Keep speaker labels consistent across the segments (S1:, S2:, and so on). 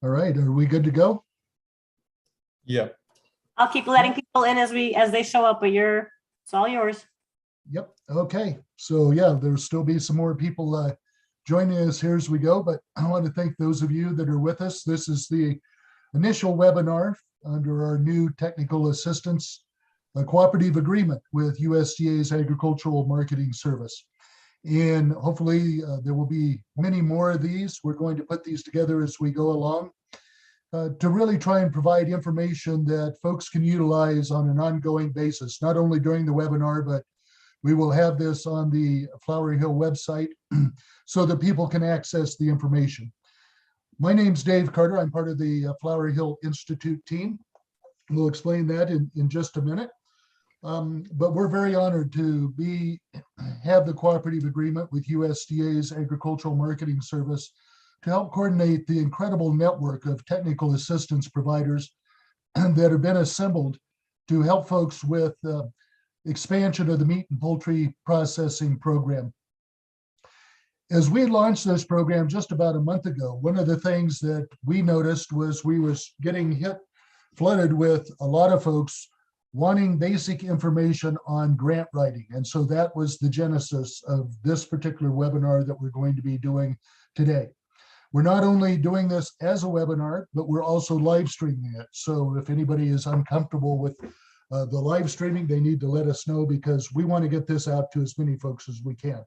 S1: All right, are we good to go?
S2: Yeah.
S3: I'll keep letting people in as they show up, but it's all yours.
S1: Yep, okay. So yeah, there'll still be some more people joining us here as we go, but I want to thank those of you that are with us. This is the initial webinar under our new technical assistance cooperative agreement with USDA's Agricultural Marketing Service. And hopefully there will be many more of these. We're going to put these together as we go along to really try and provide information that folks can utilize on an ongoing basis, not only during the webinar, but we will have this on the Flowery Hill website so that people can access the information. My name's Dave Carter. I'm part of the Flowery Hill Institute team. We'll explain that in just a minute. But we're very honored to have the cooperative agreement with USDA's Agricultural Marketing Service to help coordinate the incredible network of technical assistance providers that have been assembled to help folks with expansion of the meat and poultry processing program. As we launched this program just about a month ago, one of the things that we noticed was we was getting flooded with a lot of folks wanting basic information on grant writing. And so that was the genesis of this particular webinar that we're going to be doing today. We're not only doing this as a webinar, but we're also live streaming it. So if anybody is uncomfortable with the live streaming, they need to let us know because we want to get this out to as many folks as we can.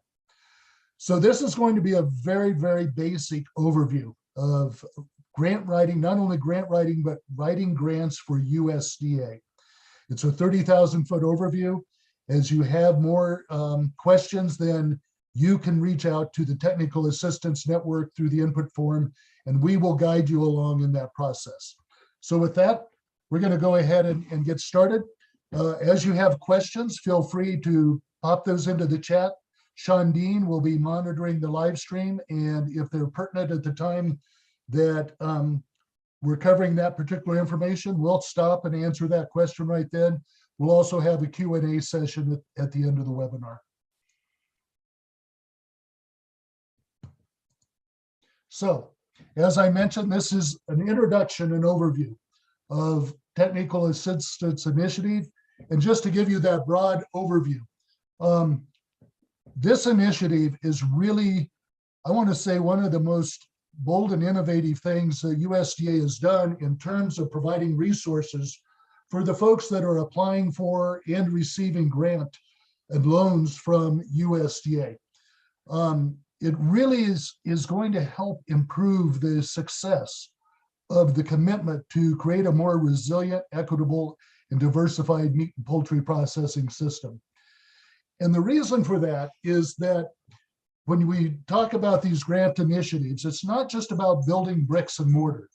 S1: So this is going to be a very, very basic overview of grant writing, not only grant writing, but writing grants for USDA. It's a 30,000-foot overview. As you have more questions, then you can reach out to the Technical Assistance Network through the input form, and we will guide you along in that process. So with that, we're going to go ahead and get started. As you have questions, feel free to pop those into the chat. Sean Dean will be monitoring the live stream, and if they're pertinent at the time that we're covering that particular information, we'll stop and answer that question right then. We'll also have a Q&A session at the end of the webinar. So, as I mentioned, this is an introduction and overview of Technical Assistance Initiative. And just to give you that broad overview, this initiative is really, I want to say, one of the most bold and innovative things the USDA has done in terms of providing resources for the folks that are applying for and receiving grant and loans from USDA. It really is going to help improve the success of the commitment to create a more resilient, equitable, and diversified meat and poultry processing system. And the reason for that is that when we talk about these grant initiatives, it's not just about building bricks and mortar.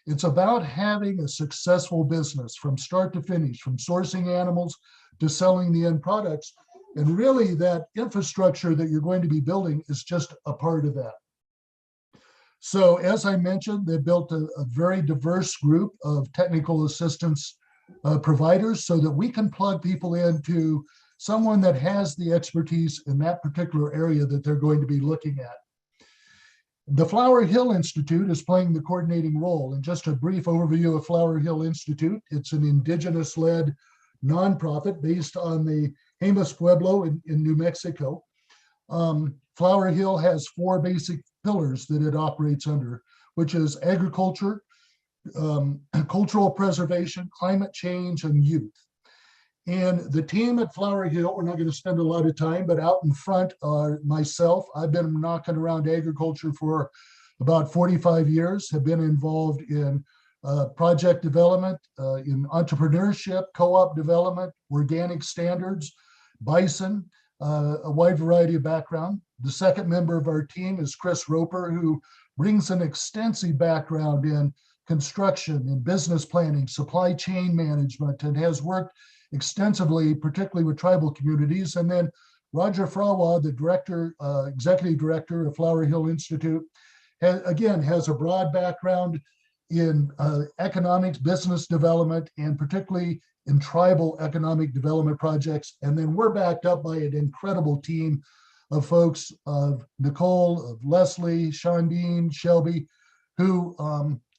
S1: It's about having a successful business from start to finish, from sourcing animals to selling the end products. And really that infrastructure that you're going to be building is just a part of that. So as I mentioned, they built a very diverse group of technical assistance providers so that we can plug people into someone that has the expertise in that particular area that they're going to be looking at. The Flowery Hill Institute is playing the coordinating role. And just a brief overview of Flowery Hill Institute, it's an indigenous-led nonprofit based on the Jemez Pueblo in New Mexico. Flowery Hill has 4 basic pillars that it operates under, which is agriculture, cultural preservation, climate change, and youth. And the team at Flowery Hill, we're not going to spend a lot of time, but out in front are myself. I've been knocking around agriculture for about 45 years, have been involved in project development, in entrepreneurship, co-op development, organic standards, bison, a wide variety of background. The second member of our team is Chris Roper, who brings an extensive background in construction and business planning, supply chain management, and has worked extensively, particularly with tribal communities. And then Roger Frawa, the director, executive director of Flowery Hill Institute, has a broad background in economics, business development, and particularly in tribal economic development projects. And then we're backed up by an incredible team of folks, of Nicole, of Leslie, Sean Dean, Shelby, who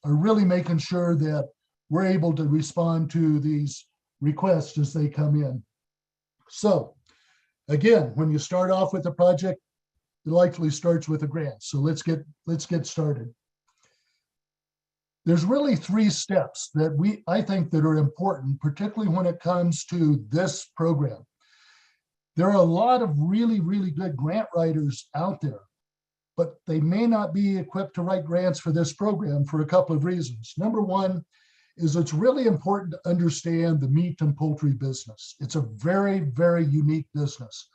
S1: are really making sure that we're able to respond to these requests as they come in. So again, when you start off with a project, it likely starts with a grant. So let's get started. There's really 3 steps that I think that are important, particularly when it comes to this program. There are a lot of really, really good grant writers out there, but they may not be equipped to write grants for this program for a couple of reasons. Number one is it's really important to understand the meat and poultry business. It's a very, very unique business.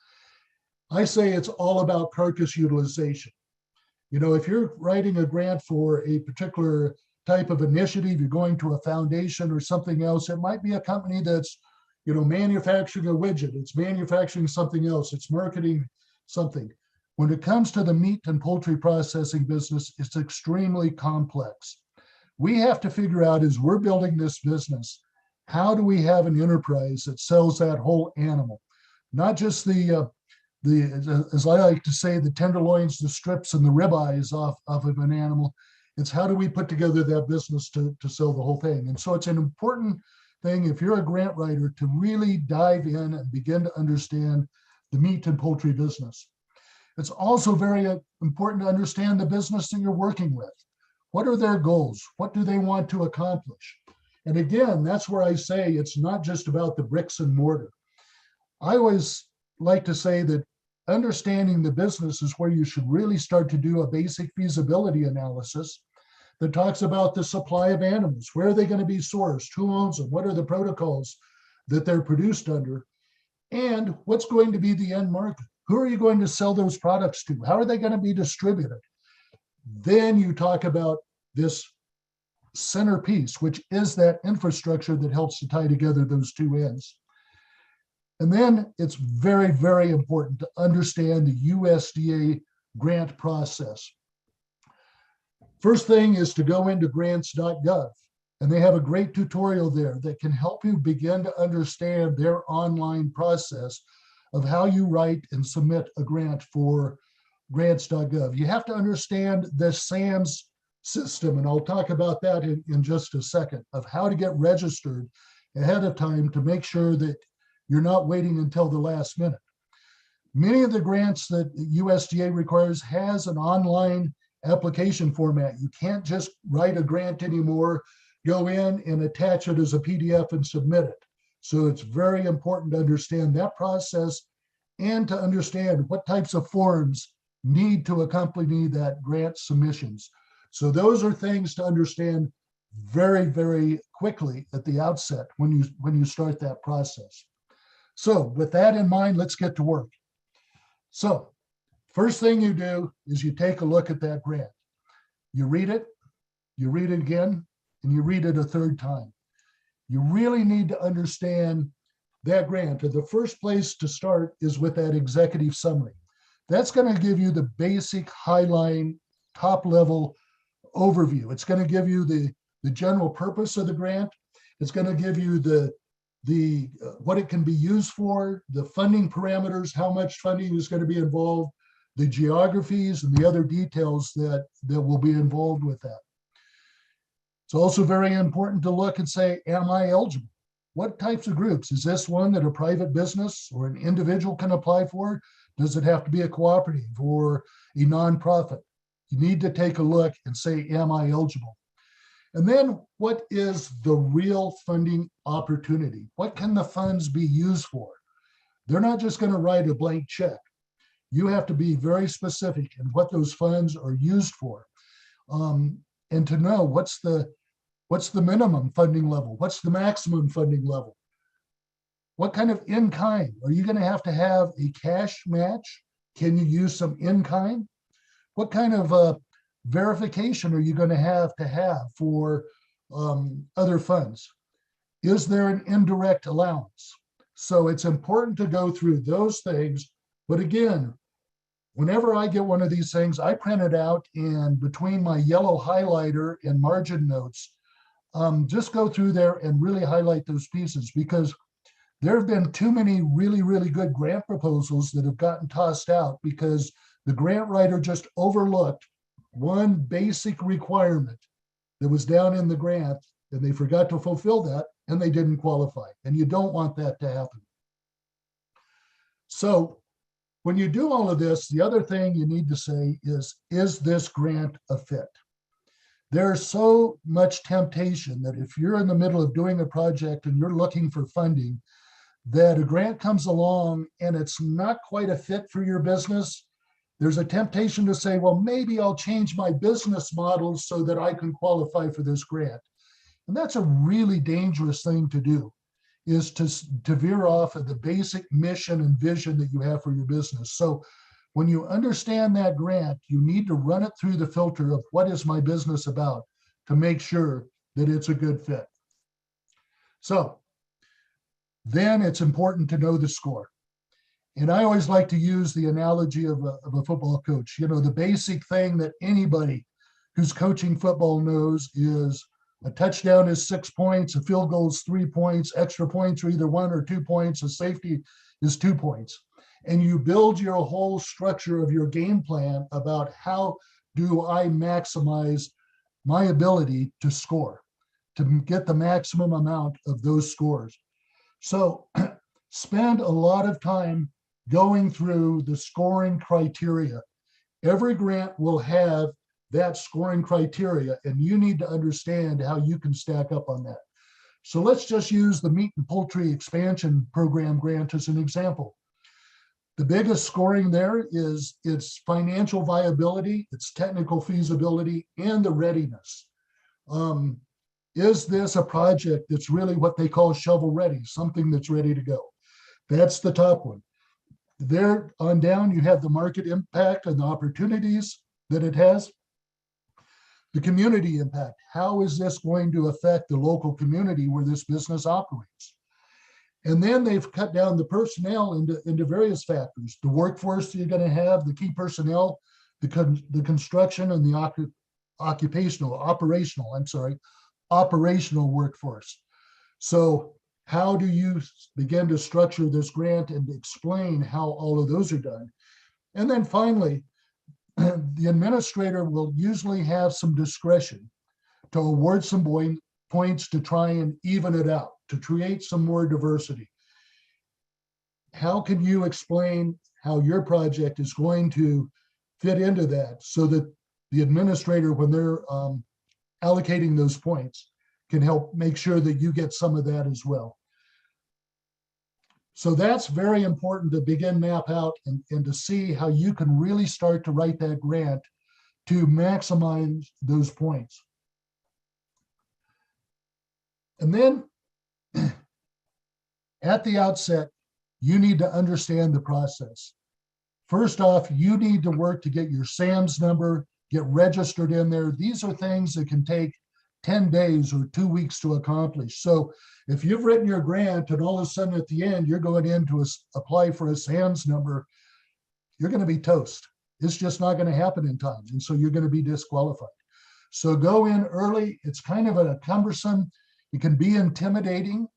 S1: I say it's all about carcass utilization. You know, if you're writing a grant for a particular type of initiative, you're going to a foundation or something else, it might be a company that's, you know, manufacturing a widget, it's manufacturing something else, it's marketing something. When it comes to the meat and poultry processing business, it's extremely complex. We have to figure out, as we're building this business, how do we have an enterprise that sells that whole animal? Not just as I like to say, the tenderloins, the strips, and the ribeyes off of an animal. It's how do we put together that business to sell the whole thing? And so it's an important thing, if you're a grant writer, to really dive in and begin to understand the meat and poultry business. It's also very important to understand the business that you're working with. What are their goals? What do they want to accomplish? And again, that's where I say it's not just about the bricks and mortar. I always like to say that understanding the business is where you should really start to do a basic feasibility analysis that talks about the supply of animals. Where are they going to be sourced? Who owns them? What are the protocols that they're produced under? And what's going to be the end market? Who are you going to sell those products to? How are they going to be distributed? Then you talk about this centerpiece, which is that infrastructure that helps to tie together those 2 ends. And then it's very, very important to understand the USDA grant process. First thing is to go into grants.gov, and they have a great tutorial there that can help you begin to understand their online process of how you write and submit a grant for grants.gov. You have to understand the SAMS system, and I'll talk about that in just a second, of how to get registered ahead of time to make sure that you're not waiting until the last minute. Many of the grants that USDA requires has an online application format. You can't just write a grant anymore, go in and attach it as a PDF and submit it. So it's very important to understand that process and to understand what types of forms need to accompany that grant submissions. So those are things to understand very, very quickly at the outset when you start that process. So with that in mind, let's get to work. So first thing you do is you take a look at that grant. You read it again, and you read it a 3rd time. You really need to understand that grant. And the first place to start is with that executive summary. That's going to give you the basic highline, top level overview. It's going to give you the general purpose of the grant. It's going to give you the what it can be used for, the funding parameters, how much funding is going to be involved, the geographies, and the other details that will be involved with that. It's also very important to look and say, am I eligible? What types of groups? Is this one that a private business or an individual can apply for? Does it have to be a cooperative or a nonprofit? You need to take a look and say, am I eligible? And then what is the real funding opportunity? What can the funds be used for? They're not just going to write a blank check. You have to be very specific in what those funds are used for. And to know what's the minimum funding level? What's the maximum funding level? What kind of in-kind? Are you going to have a cash match? Can you use some in-kind? What kind of verification are you going to have for other funds? Is there an indirect allowance? So it's important to go through those things. But again, whenever I get one of these things, I print it out, and between my yellow highlighter and margin notes, just go through there and really highlight those pieces, because there have been too many really, really good grant proposals that have gotten tossed out because the grant writer just overlooked one basic requirement that was down in the grant and they forgot to fulfill that and they didn't qualify. And you don't want that to happen. So when you do all of this, the other thing you need to say is this grant a fit? There's so much temptation that if you're in the middle of doing a project and you're looking for funding, that a grant comes along and it's not quite a fit for your business, there's a temptation to say, well, maybe I'll change my business model so that I can qualify for this grant. And that's a really dangerous thing to do, is to veer off of the basic mission and vision that you have for your business. So when you understand that grant, you need to run it through the filter of what is my business about to make sure that it's a good fit. So then it's important to know the score. And I always like to use the analogy of a football coach. You know, the basic thing that anybody who's coaching football knows is a touchdown is 6 points, a field goal is 3 points, extra points are either 1 or 2 points, a safety is 2 points. And you build your whole structure of your game plan about how do I maximize my ability to score, to get the maximum amount of those scores. So spend a lot of time going through the scoring criteria. Every grant will have that scoring criteria, and you need to understand how you can stack up on that. So let's just use the Meat and Poultry Expansion Program grant as an example. The biggest scoring there is its financial viability, its technical feasibility, and the readiness. Is this a project that's really what they call shovel ready, something that's ready to go? That's the top one. There on down, you have the market impact and the opportunities that it has. The community impact. How is this going to affect the local community where this business operates? And then they've cut down the personnel into various factors. The workforce you're going to have, the key personnel, the construction and the operational workforce. So how do you begin to structure this grant and explain how all of those are done? And then finally, the administrator will usually have some discretion to award some points to try and even it out, to create some more diversity. How can you explain how your project is going to fit into that so that the administrator, when they're allocating those points, can help make sure that you get some of that as well? So that's very important to begin map out and to see how you can really start to write that grant to maximize those points. And then at the outset, you need to understand the process. First off, you need to work to get your SAMS number, get registered in there. These are things that can take 10 days or 2 weeks to accomplish. So if you've written your grant and all of a sudden at the end, you're going in to apply for a SAMS number, you're going to be toast. It's just not going to happen in time. And so you're going to be disqualified. So go in early. It's kind of a cumbersome, it can be intimidating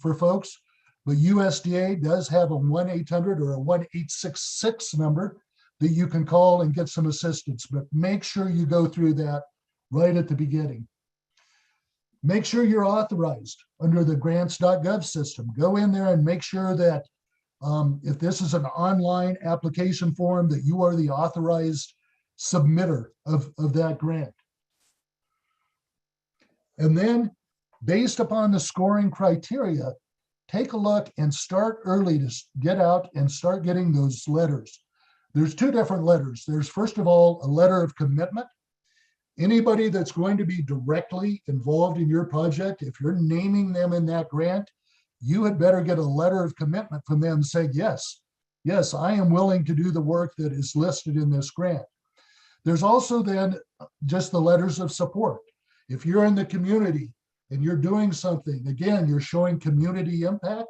S1: for folks, but USDA does have a 1-800 or a 1-866 number that you can call and get some assistance, but make sure you go through that right at the beginning. Make sure you're authorized under the grants.gov system. Go in there and make sure that if this is an online application form, that you are the authorized submitter of that grant. And then based upon the scoring criteria, take a look and start early to get out and start getting those letters. There's two different letters. There's, first of all, a letter of commitment. Anybody that's going to be directly involved in your project, if you're naming them in that grant, you had better get a letter of commitment from them saying, yes, I am willing to do the work that is listed in this grant. There's also then just the letters of support. If you're in the community and you're doing something, again, you're showing community impact,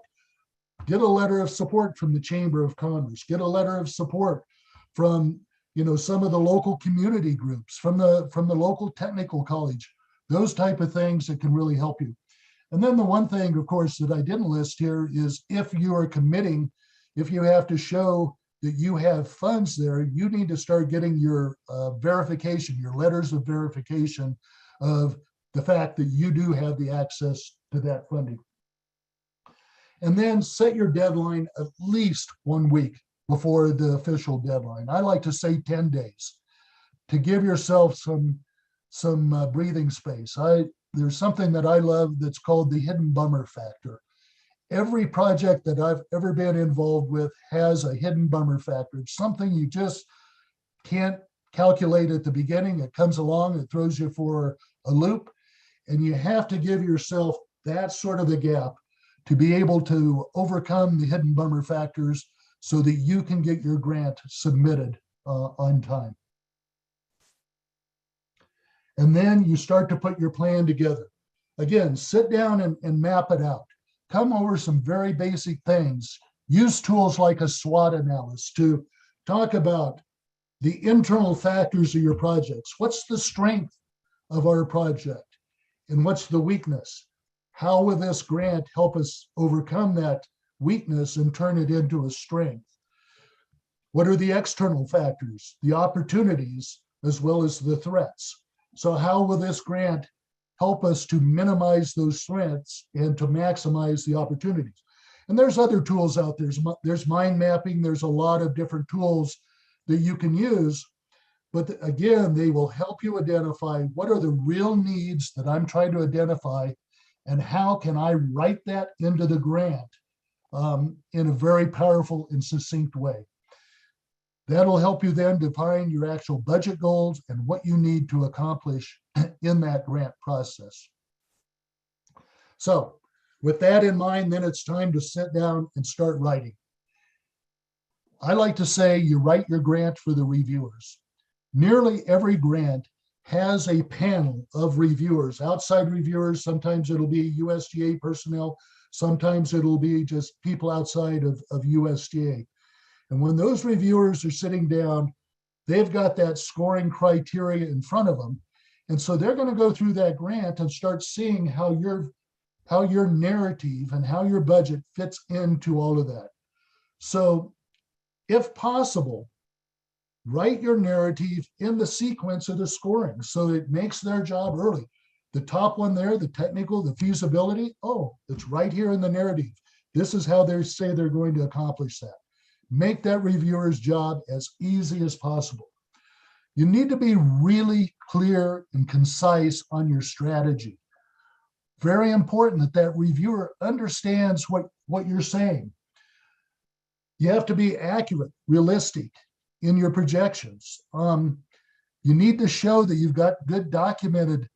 S1: get a letter of support from the Chamber of Commerce, get a letter of support from some of the local community groups, from the local technical college, those type of things that can really help you. And then the one thing, of course, that I didn't list here is if you are committing, if you have to show that you have funds there, you need to start getting your verification, your letters of verification of the fact that you do have the access to that funding. And then set your deadline at least 1 week before the official deadline. I like to say 10 days to give yourself some breathing space. There's something that I love that's called the hidden bummer factor. Every project that I've ever been involved with has a hidden bummer factor. It's something you just can't calculate at the beginning. It comes along, it throws you for a loop, and you have to give yourself that sort of a gap to be able to overcome the hidden bummer factors so that you can get your grant submitted on time. And then you start to put your plan together. Again, sit down and map it out. Come over some very basic things. Use tools like a SWOT analysis to talk about the internal factors of your projects. What's the strength of our project? And what's the weakness? How will this grant help us overcome that weakness and turn it into a strength? What are the external factors, the opportunities, as well as the threats? So how will this grant help us to minimize those threats and to maximize the opportunities? And there's other tools out there. There's mind mapping. There's a lot of different tools that you can use. But again, they will help you identify what are the real needs that I'm trying to identify and how can I write that into the grant in a very powerful and succinct way. That'll help you then define your actual budget goals and what you need to accomplish in that grant process. So with that in mind, then it's time to sit down and start writing. I like to say you write your grant for the reviewers. Nearly every grant has a panel of reviewers, outside reviewers. Sometimes it'll be USDA personnel. Sometimes it'll be just people outside of USDA. And when those reviewers are sitting down, they've got that scoring criteria in front of them. And so they're going to go through that grant and start seeing how your narrative and how your budget fits into all of that. So if possible, write your narrative in the sequence of the scoring so it makes their job early. The top one there, the technical, the feasibility, oh, it's right here in the narrative. This is how they say they're going to accomplish that. Make that reviewer's job as easy as possible. You need to be really clear and concise on your strategy. Very important that that reviewer understands what you're saying. You have to be accurate, realistic in your projections. You need to show that you've got good documented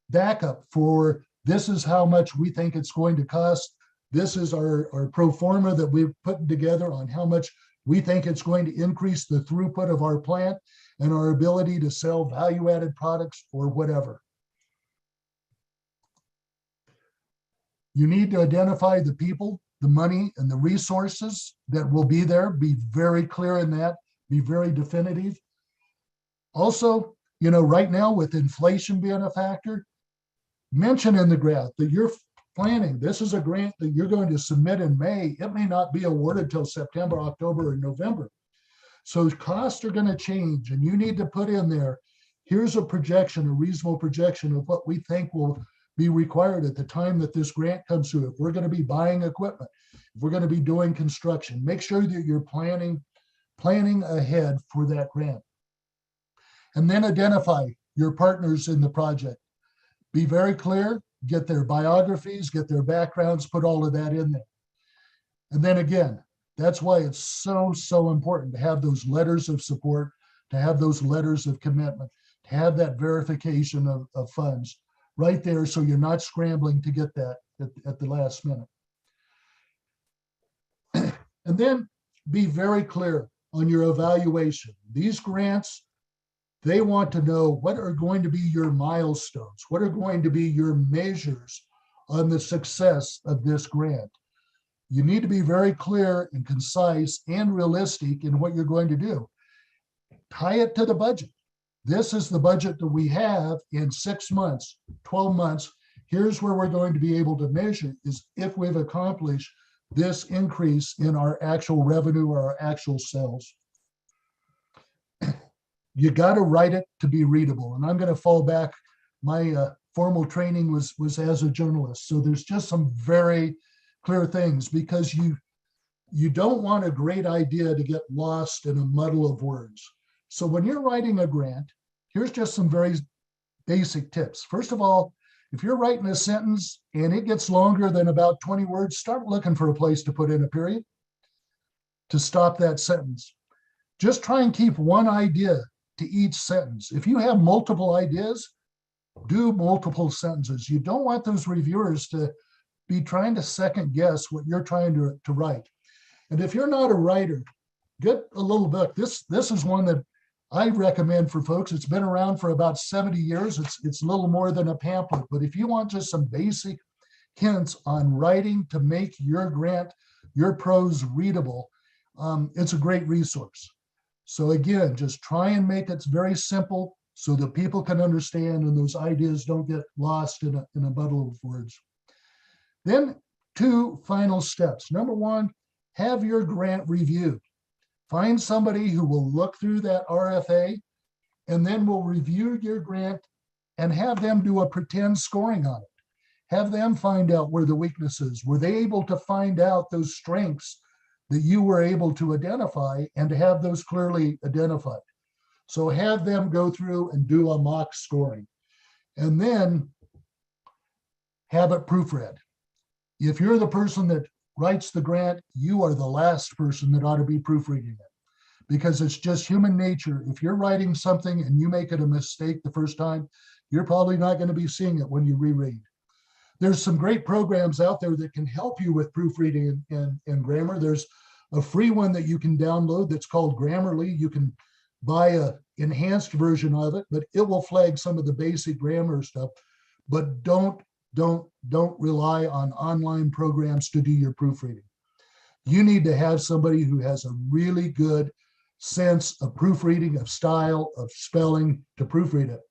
S1: backup for this is how much we think it's going to cost. This is our pro forma that we've put together on how much we think it's going to increase the throughput of our plant and our ability to sell value-added products or whatever. You need to identify the people, the money, and the resources that will be there. Be very clear in that. Be very definitive. Also, right now with inflation being a factor, mention in the grant that you're planning. This is a grant that you're going to submit in May. It may not be awarded till September, October, or November. So costs are going to change, and you need to put in there, here's a projection, a reasonable projection of what we think will be required at the time that this grant comes through. If we're going to be buying equipment, if we're going to be doing construction, make sure that you're planning ahead for that grant. And then identify your partners in the project. Be very clear, get their biographies, get their backgrounds, put all of that in there. And then again, that's why it's so important to have those letters of support, to have those letters of commitment, to have that verification of funds right there so you're not scrambling to get that at the last minute. And then be very clear on your evaluation. These grants, they want to know what are going to be your milestones, what are going to be your measures on the success of this grant. You need to be very clear and concise and realistic in what you're going to do. Tie it to the budget. This is the budget that we have in 6 months, 12 months. Here's where we're going to be able to measure is if we've accomplished this increase in our actual revenue or our actual sales. You got to write it to be readable. And I'm going to fall back. My formal training was as a journalist. So there's just some very clear things, because you don't want a great idea to get lost in a muddle of words. So when you're writing a grant, here's just some very basic tips. First of all, if you're writing a sentence and it gets longer than about 20 words, start looking for a place to put in a period to stop that sentence. Just try and keep one idea to each sentence. If you have multiple ideas, do multiple sentences. You don't want those reviewers to be trying to second guess what you're trying to write. And if you're not a writer, get a little book. This is one that I recommend for folks. It's been around for about 70 years. It's a little more than a pamphlet, but if you want just some basic hints on writing to make your grant, your prose readable, it's a great resource. So again, just try and make it very simple so that people can understand and those ideas don't get lost in a muddle of words. Then 2 final steps. Number 1, have your grant reviewed. Find somebody who will look through that RFA and then will review your grant and have them do a pretend scoring on it. Have them find out where the weakness is. Were they able to find out those strengths that you were able to identify and to have those clearly identified? So have them go through and do a mock scoring and then have it proofread. If you're the person that writes the grant, you are the last person that ought to be proofreading it, because it's just human nature. If you're writing something and you make it a mistake the first time, you're probably not going to be seeing it when you reread. There's some great programs out there that can help you with proofreading and grammar. There's a free one that you can download that's called Grammarly. You can buy an enhanced version of it, but it will flag some of the basic grammar stuff. But don't rely on online programs to do your proofreading. You need to have somebody who has a really good sense of proofreading, of style, of spelling to proofread it.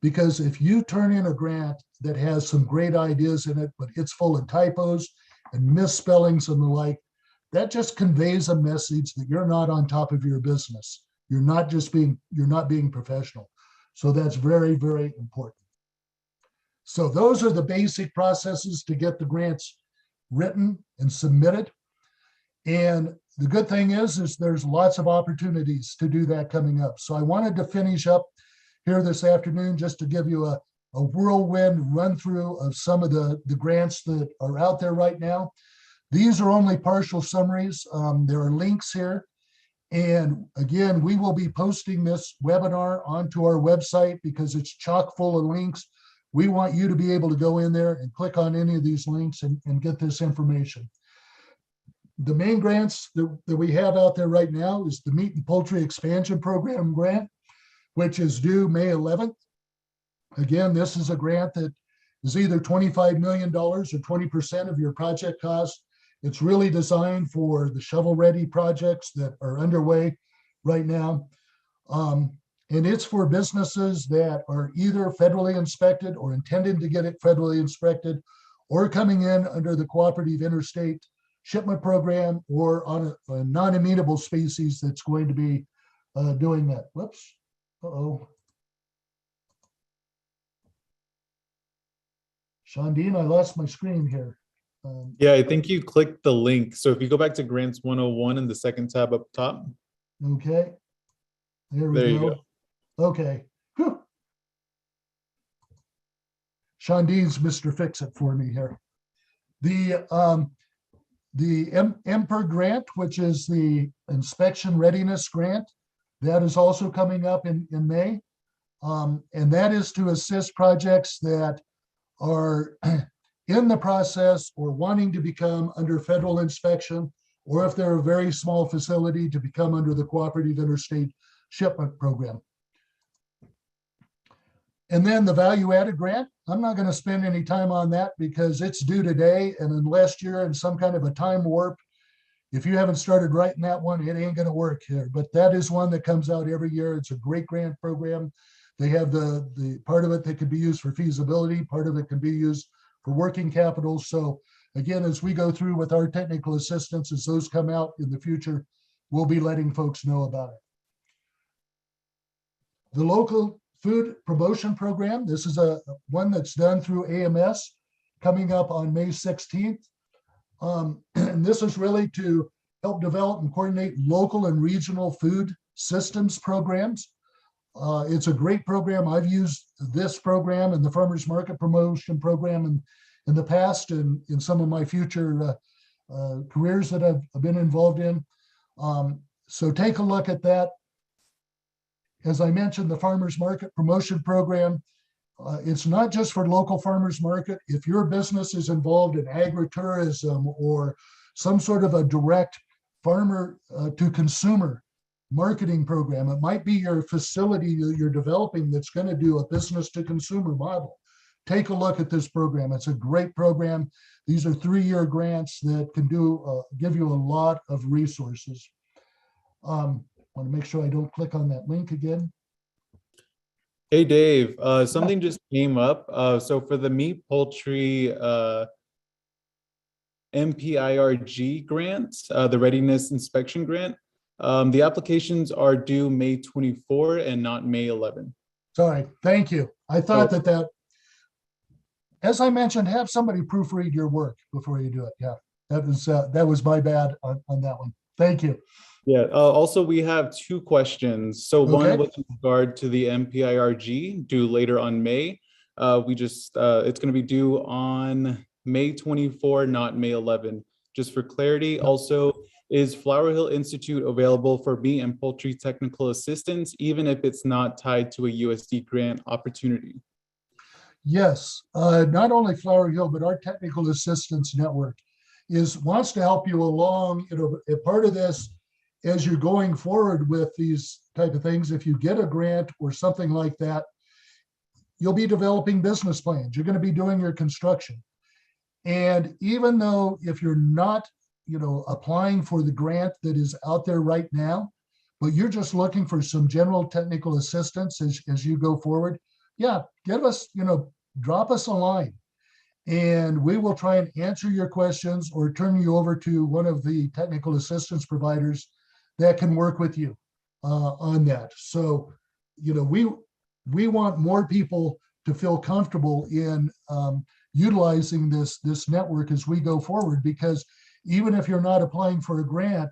S1: Because if you turn in a grant that has some great ideas in it, but it's full of typos and misspellings and the like, that just conveys a message that you're not on top of your business. You're not being professional. So that's very, very important. So those are the basic processes to get the grants written and submitted. And the good thing is there's lots of opportunities to do that coming up. So I wanted to finish up here this afternoon just to give you a whirlwind run through of some of the grants that are out there right now. These are only partial summaries. There are links here. And again, we will be posting this webinar onto our website because it's chock full of links. We want you to be able to go in there and click on any of these links and get this information. The main grants that we have out there right now is the Meat and Poultry Expansion Program grant, which is due May 11th. Again, this is a grant that is either $25 million or 20% of your project cost. It's really designed for the shovel-ready projects that are underway right now. And it's for businesses that are either federally inspected or intended to get it federally inspected, or coming in under the Cooperative Interstate Shipment Program, or on a non-amenable species that's going to be doing that. Whoops. Uh-oh. Shandine, I lost my screen here.
S2: Yeah, I think you clicked the link. So if you go back to Grants 101 in the second tab up top.
S1: Okay. There
S2: There
S1: we
S2: you
S1: go. Okay. Whew. Shandine's Mr. Fix-It for me here. The MPPTA grant, which is the Inspection Readiness Grant, that is also coming up in May. And that is to assist projects that are in the process or wanting to become under federal inspection, or if they're a very small facility, to become under the Cooperative Interstate Shipment Program. And then the value added grant, I'm not going to spend any time on that because it's due today. And unless you're in some kind of a time warp, if you haven't started writing that one, it ain't going to work here. But that is one that comes out every year. It's a great grant program. They have the part of it that can be used for feasibility. Part of it can be used for working capital. So again, as we go through with our technical assistance, as those come out in the future, we'll be letting folks know about it. The local Food Promotion Program. This is a one that's done through AMS coming up on May 16th. And this is really to help develop and coordinate local and regional food systems programs. It's a great program. I've used this program and the Farmers Market Promotion Program in the past and in some of my future careers that I've been involved in. So take a look at that. As I mentioned, the Farmers Market Promotion Program, it's not just for local farmers market. If your business is involved in agritourism or some sort of a direct farmer to consumer marketing program, it might be your facility that you're developing that's going to do a business to consumer model. Take a look at this program. It's a great program. These are 3-year grants that can give you a lot of resources. I want to make sure I don't click on that link again.
S2: Hey, Dave, something just came up. So for the meat poultry MPIRG grant, the readiness inspection grant, the applications are due May 24 and not May 11.
S1: Sorry, thank you. I thought that, as I mentioned, have somebody proofread your work before you do it. Yeah, that was my bad on that one. Thank you.
S2: Yeah, also we have 2 questions. So
S1: Okay.
S2: one with regard to the MPIRG due later on May. It's going to be due on May 24, not May 11. Just for clarity, also, is Flower Hill Institute available for meat and poultry technical assistance, even if it's not tied to a USD grant opportunity?
S1: Yes, not only Flower Hill, but our technical assistance network wants to help you along. A part of this, as you're going forward with these type of things, if you get a grant or something like that, you'll be developing business plans. You're going to be doing your construction. And even though if you're not, applying for the grant that is out there right now, but you're just looking for some general technical assistance as you go forward, yeah, give us, drop us a line and we will try and answer your questions or turn you over to one of the technical assistance providers that can work with you on that. So, we want more people to feel comfortable in utilizing this network as we go forward, because even if you're not applying for a grant,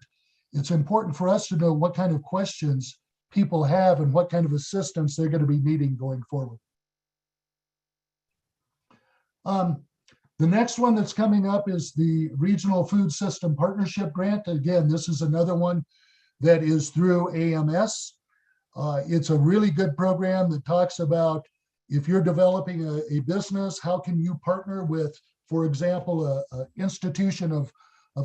S1: it's important for us to know what kind of questions people have and what kind of assistance they're going to be needing going forward. The next one that's coming up is the Regional Food System Partnership Grant. Again, this is another one that is through AMS. It's a really good program that talks about if you're developing a business, how can you partner with, for example, an institution of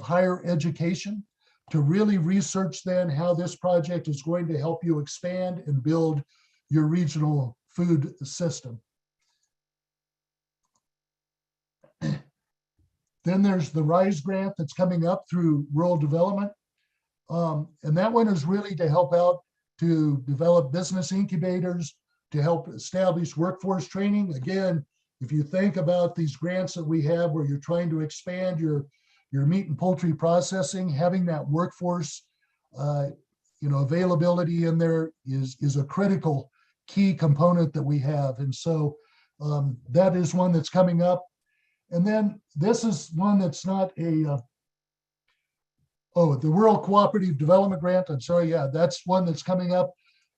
S1: higher education to really research then how this project is going to help you expand and build your regional food system. Then there's the RISE grant that's coming up through rural development. And that one is really to help out to develop business incubators, to help establish workforce training. Again, if you think about these grants that we have where you're trying to expand your meat and poultry processing, having that workforce availability in there is a critical key component that we have. And so that is one that's coming up. And then this is one that's not the Rural Cooperative Development Grant. I'm sorry, yeah, that's one that's coming up.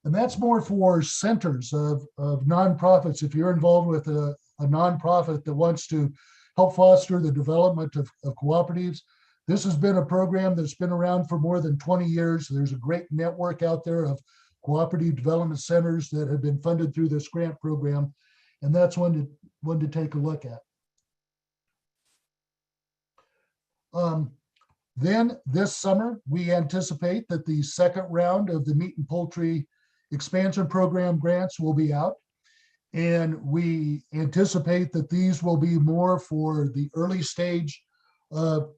S1: And that's more for centers of nonprofits. If you're involved with a nonprofit that wants to help foster the development of cooperatives, this has been a program that's been around for more than 20 years. There's a great network out there of cooperative development centers that have been funded through this grant program. And that's one to take a look at. Then this summer, we anticipate that the second round of the meat and poultry expansion program grants will be out. And we anticipate that these will be more for the early stage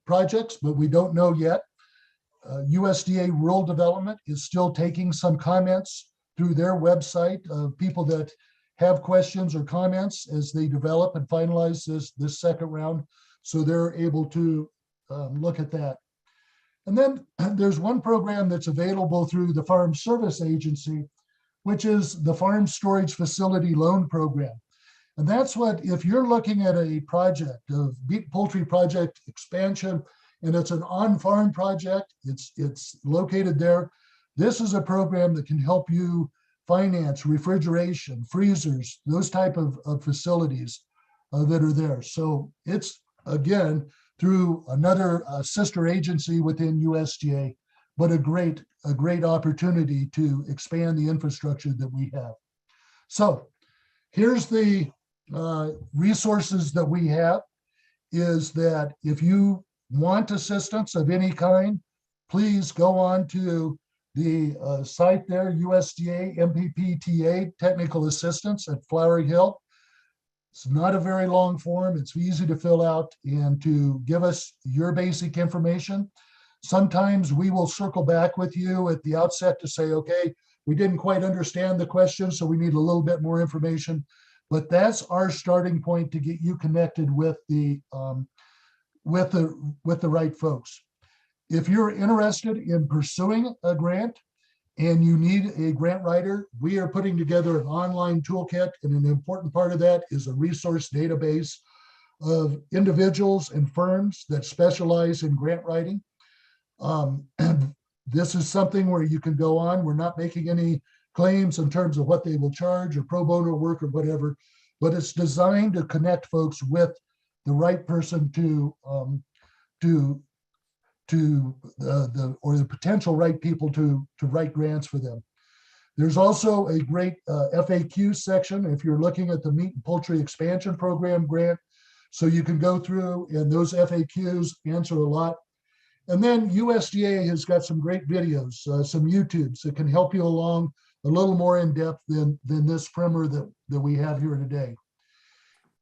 S1: projects, but we don't know yet. USDA Rural Development is still taking some comments through their website of people that have questions or comments as they develop and finalize this second round. So they're able to look at that. And then there's one program that's available through the Farm Service Agency, which is the Farm Storage Facility Loan Program. And that's what, if you're looking at a project of beef poultry project expansion, and it's an on-farm project, it's located there. This is a program that can help you finance refrigeration, freezers, those type of facilities that are there. So it's, again, through another sister agency within USDA, but a great opportunity to expand the infrastructure that we have. So here's the resources that we have, is that if you want assistance of any kind, please go on to the site there, USDA MPPTA Technical Assistance at Flowery Hill. It's not a very long form. It's easy to fill out and to give us your basic information. Sometimes we will circle back with you at the outset to say, okay, we didn't quite understand the question, so we need a little bit more information. But that's our starting point to get you connected with the right folks. If you're interested in pursuing a grant and you need a grant writer, we are putting together an online toolkit, and an important part of that is a resource database of individuals and firms that specialize in grant writing. And this is something where you can go on. We're not making any claims in terms of what they will charge or pro bono work or whatever, but it's designed to connect folks with the right person to the potential right people to write grants for them. There's also a great FAQ section if you're looking at the Meat and Poultry Expansion Program grant. So you can go through, and those FAQs answer a lot. And then USDA has got some great videos, some YouTubes that can help you along a little more in depth than this primer that we have here today.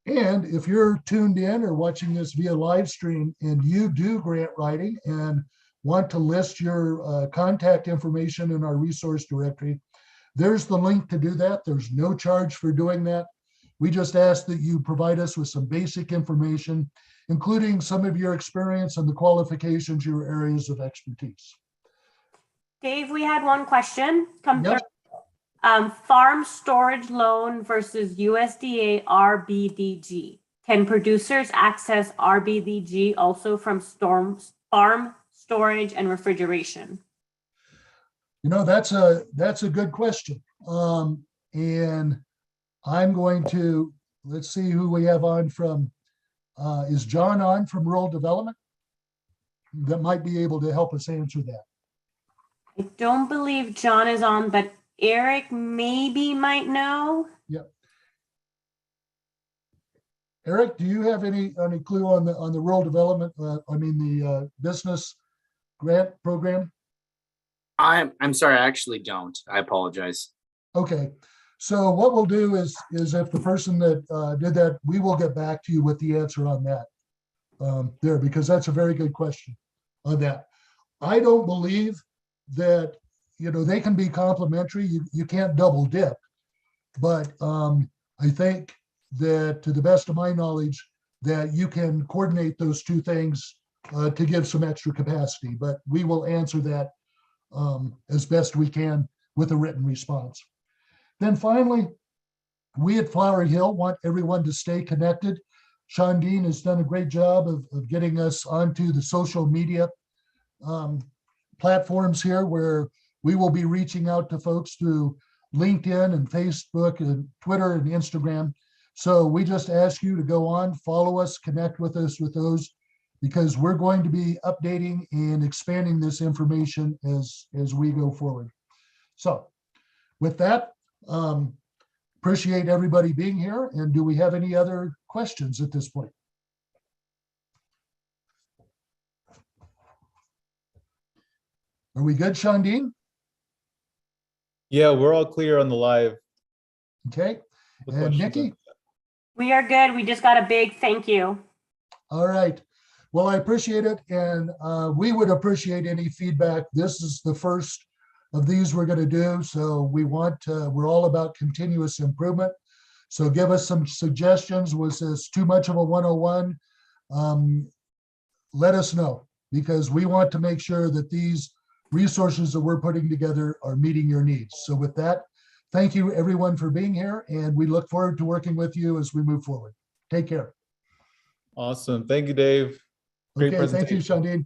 S1: And if you're tuned in or watching this via live stream and you do grant writing and want to list your contact information in our resource directory, there's the link to do that. There's no charge for doing that. We just ask that you provide us with some basic information, including some of your experience and the qualifications, your areas of expertise.
S3: Dave, we had one question come
S1: Yep.
S3: through. Farm storage loan versus USDA RBDG. Can producers access RBDG also from farm storage and refrigeration?
S1: You know, that's a good question. And I'm going to, let's see who we have on from, is John on from Rural Development? That might be able to help us answer that.
S3: I don't believe John is on, but Eric maybe might know.
S1: Yep. Eric, do you have any clue on the rural development? The business grant program?
S4: I'm sorry, I actually don't. I apologize.
S1: Okay, so what we'll do is if the person that did that, we will get back to you with the answer on that there, because that's a very good question on that. I don't believe that, you know, they can be complementary. You can't double dip, but I think that, to the best of my knowledge, that you can coordinate those two things to give some extra capacity, but we will answer that as best we can with a written response. Then finally, we at Flowery Hill want everyone to stay connected. Sean Dean has done a great job of getting us onto the social media platforms here, where we will be reaching out to folks through LinkedIn and Facebook and Twitter and Instagram. So we just ask you to go on, follow us, connect with us with those, because we're going to be updating and expanding this information as we go forward. So with that, appreciate everybody being here. And do we have any other questions at this point? Are we good, Sean Dean?
S2: Yeah, we're all clear on the live.
S1: Okay.
S2: The
S1: And
S2: questions
S1: Nikki?
S3: We are good. We just got a big thank you.
S1: All right. Well, I appreciate it. And we would appreciate any feedback. This is the first of these we're going to do. So we're all about continuous improvement. So give us some suggestions. Was this too much of a 101? Let us know, because we want to make sure that these resources that we're putting together are meeting your needs. So with that, thank you everyone for being here, and we look forward to working with you as we move forward. Take care.
S2: Awesome. Thank you, Dave. Great
S1: Okay, thank you,
S2: presentation.
S1: Shandin.